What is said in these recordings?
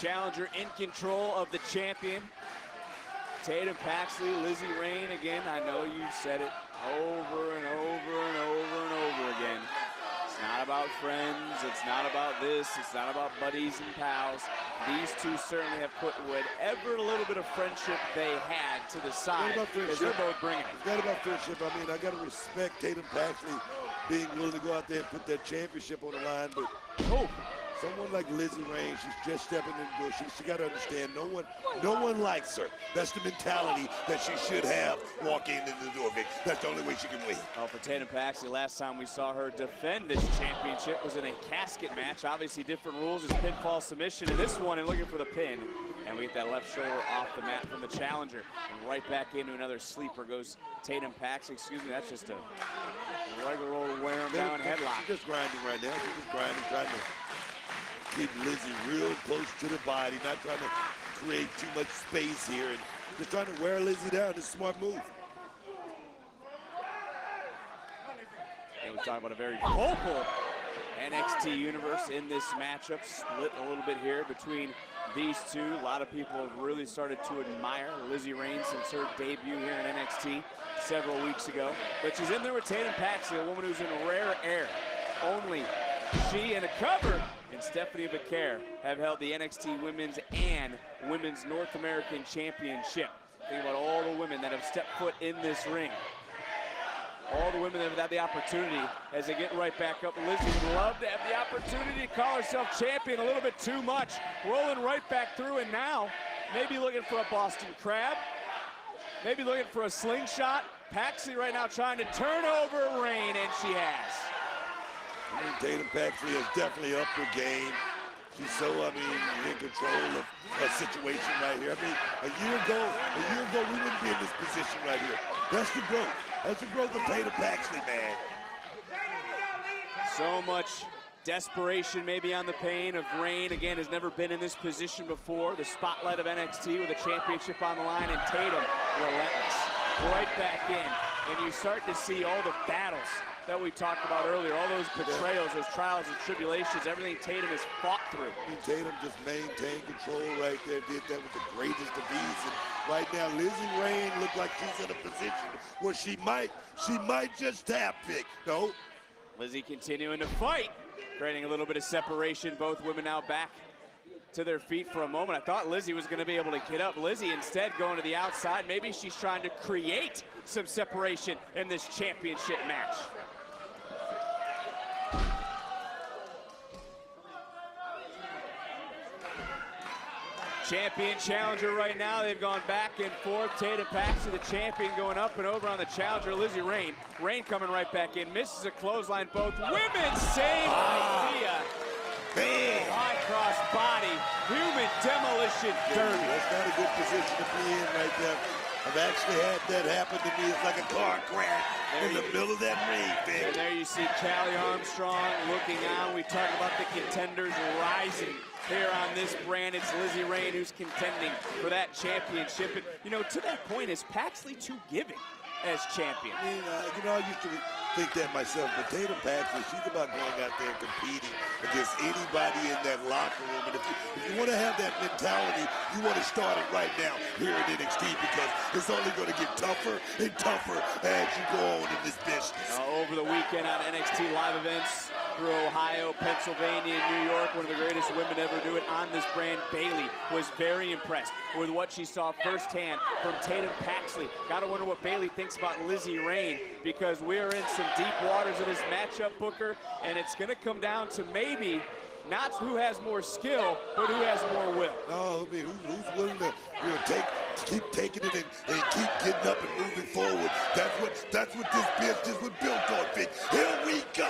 Challenger in control of the champion. Tatum Paxley, Lizzie Rain again. I know you said it over and over and over and over again. It's not about friends, it's not about this, it's not about buddies and pals. These two certainly have put whatever little bit of friendship they had to the side, because they're both bringing it. It's not about friendship. I mean, I got to respect Tatum Paxley being willing to go out there and put that championship on the line, but someone like Lizzie Rain, she's just stepping in the door. She got to understand no one likes her. That's the mentality that she should have walking into the door, Vic. That's the only way she can win. Well, for Tatum Paxley, last time we saw her defend this championship was in a casket match. Obviously different rules, as pinfall submission in this one, and looking for the pin. And we get that left shoulder off the mat from the challenger. And right back into another sleeper goes Tatum Paxley. Excuse me, that's just a regular old wear him down headlock. She's just grinding right now. She's just grinding, trying to keep Lizzie real close to the body, not trying to create too much space here, and just trying to wear Lizzie down. It's a smart move. And we're talking about a very vocal NXT universe in this matchup, split a little bit here between these two. A lot of people have really started to admire Lizzie Rain since her debut here in NXT several weeks ago. But she's in there with Tatum Paxley, a woman who's in rare air. Only she and a cover and Stephanie Vaquer have held the NXT Women's and Women's North American Championship. Think about all the women that have stepped foot in this ring. All the women that have had the opportunity as they get right back up. Lizzie would love to have the opportunity to call herself champion a little bit too much. Rolling right back through, and now maybe looking for a Boston Crab. Maybe looking for a slingshot. Paxley right now trying to turn over Rain, and she has. Tatum Paxley has definitely upped her game. She's so, in control of a situation right here. A year ago, we wouldn't be in this position right here. That's the growth. That's the growth of Tatum Paxley, man. So much desperation maybe on the pain of Rain. Again, has never been in this position before. The spotlight of NXT with a championship on the line, and Tatum relentless. Right back in. And you start to see all the battles that we talked about earlier, all those betrayals, those trials and tribulations, everything Tatum has fought through. Tatum just maintained control right there, did that with the greatest of ease. And right now, Lizzie Rain looks like she's in a position where she might just tap, Vic. No. Lizzie continuing to fight, creating a little bit of separation. Both women now back to their feet for a moment. I thought Lizzie was going to be able to get up. Lizzie instead going to the outside. Maybe she's trying to create some separation in this championship match. Champion challenger right now. They've gone back and forth. Tatum Paxley, the champion, going up and over on the challenger, Lizzie Rain. Rain coming right back in. Misses a clothesline. Both women, same idea. Man. High cross body. Human demolition derby. That's not a good position to be in right there. I've actually had that happen to me. It's like a car crash in the middle of that ring, Vic. And there you see Callie Armstrong looking on. We talk about the contenders rising here on this brand. It's Lizzie Rain who's contending for that championship. And, you know, to that point, is Paxley too giving as champion? I mean, I used to think that myself, but Tatum Paxley, she's about going out there and competing against anybody in that locker room. And if you want to have that mentality, you want to start it right now here at NXT, because it's only going to get tougher and tougher as you go on in this business. Over the weekend on NXT live events through Ohio, Pennsylvania, and New York, one of the greatest women to ever do it on this brand, Bayley, was very impressed with what she saw firsthand from Tatum Paxley. Gotta wonder what Bayley thinks about Lizzie Rain, because we're in some deep waters of this matchup, Booker, and it's gonna come down to maybe not who has more skill, but who has more will. No, I mean, who's willing to keep taking it and keep getting up and moving forward. That's what this business was built on, Vic. Here we go.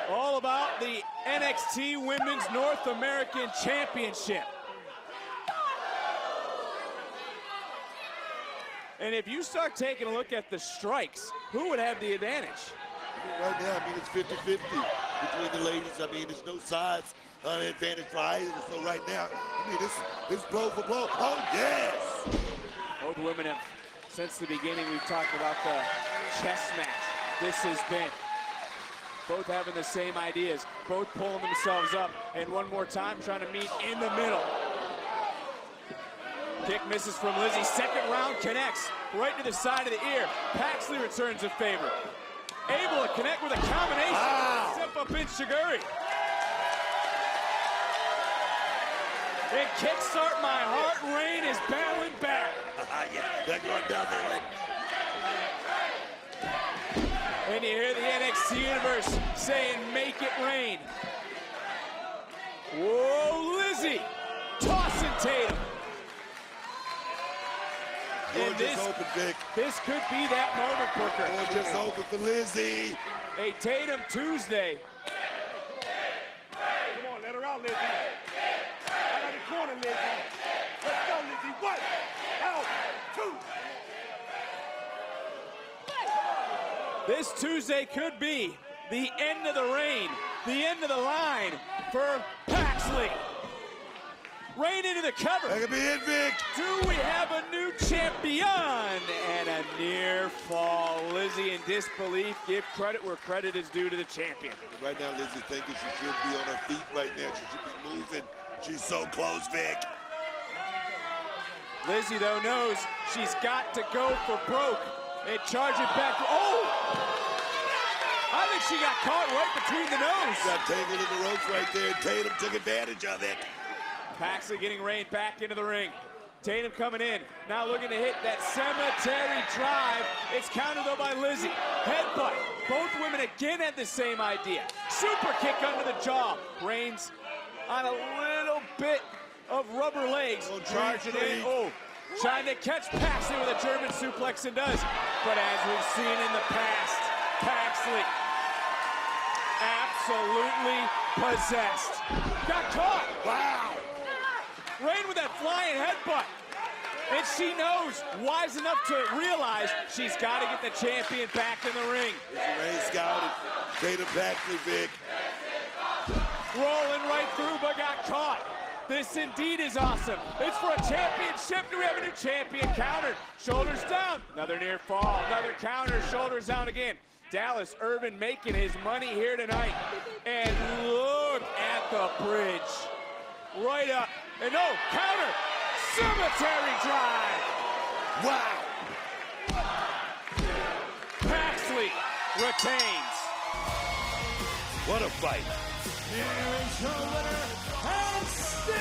All about the NXT Women's North American Championship. And if you start taking a look at the strikes, who would have the advantage? Right now, I mean, it's 50-50 between the ladies. I mean, there's no sides advantage for either. So right now, I mean, this blow for blow. Oh, yes! Both women have, since the beginning, we've talked about the chess match this has been. both having the same ideas, both pulling themselves up, and one more time trying to meet in the middle. Kick misses from Lizzie. Second round connects right to the side of the ear. Paxley returns a favor. Able to connect with a combination. Wow. Step up in Shiguri. And kickstart my heart. Rain is battling back. Yeah, they're going down the lane. And you hear the NXT Universe saying, make it rain. Whoa, Lizzie tossing Tatum. And Just open, Vic. this could be that moment, Booker. Just open for Lizzie. A Tatum Tuesday. Come on, let her out, Lizzie. Out of the corner, Lizzie. Let's go, Lizzie. 1, out, 2. This Tuesday could be the end of the reign, the end of the line for Paxley. Rain into the cover. That could be it, Vic. Do we have a new champion? And a near fall. Lizzie in disbelief. Give credit where credit is due to the champion. Right now, Lizzie thinking she should be on her feet right now. She should be moving. She's so close, Vic. Lizzie, though, knows she's got to go for broke and charge it back. Oh! I think she got caught right between the nose. Got tangled in the ropes right there. Tatum took advantage of it. Paxley getting Rain back into the ring. Tatum coming in. Now looking to hit that cemetery drive. It's countered, though, by Lizzie. Headbutt. Both women again had the same idea. Super kick under the jaw. Reigns on a little bit of rubber legs. Oh, Charging in. geez. Oh, trying to catch Paxley with a German suplex and does. But as we've seen in the past, Paxley absolutely possessed. Got caught. Wow. Rain with that flying headbutt. And she knows, wise enough to realize she's got to get the champion back in the ring. Ray scouted. Tatum Paxley, Vic. Rolling right through, but got caught. This indeed is awesome. It's for a championship. Do we have a new champion? Countered. Shoulders down. Another near fall. Another counter. Shoulders down again. Dallas Irvin making his money here tonight. And look at the bridge. Right up. And no, counter. Cemetery drive. Wow. Paxley retains. What a fight. Here is your winner, and still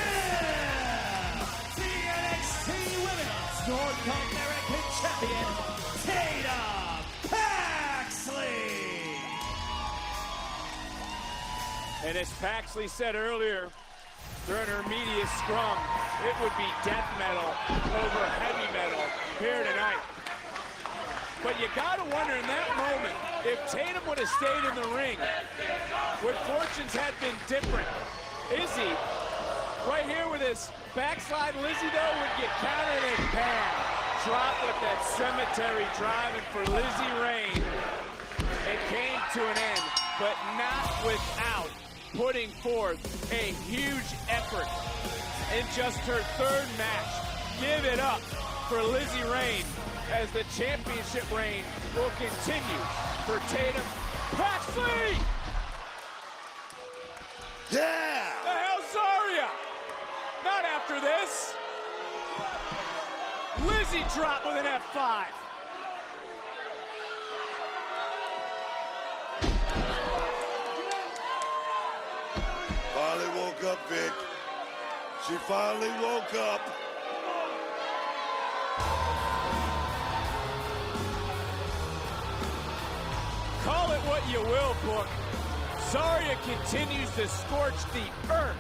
the NXT Women's North American Champion, Tatum Paxley. And as Paxley said earlier, during her media scrum, it would be death metal over heavy metal here tonight. But you gotta wonder in that moment, if Tatum would have stayed in the ring, would fortunes have been different? Izzy, right here with his backslide, Lizzie though would get countered and bam. Drop with that cemetery drive, and for Lizzie Rain, it came to an end, but not without putting forth a huge effort in just her third match. Give it up for Lizzie Rain as the championship reign will continue for Tatum Paxley. Yeah. The hell's Zarya? Not after this. Lizzie dropped with an F5. Finally woke up, Vic. She finally woke up. Call it what you will, Book. Zarya continues to scorch the earth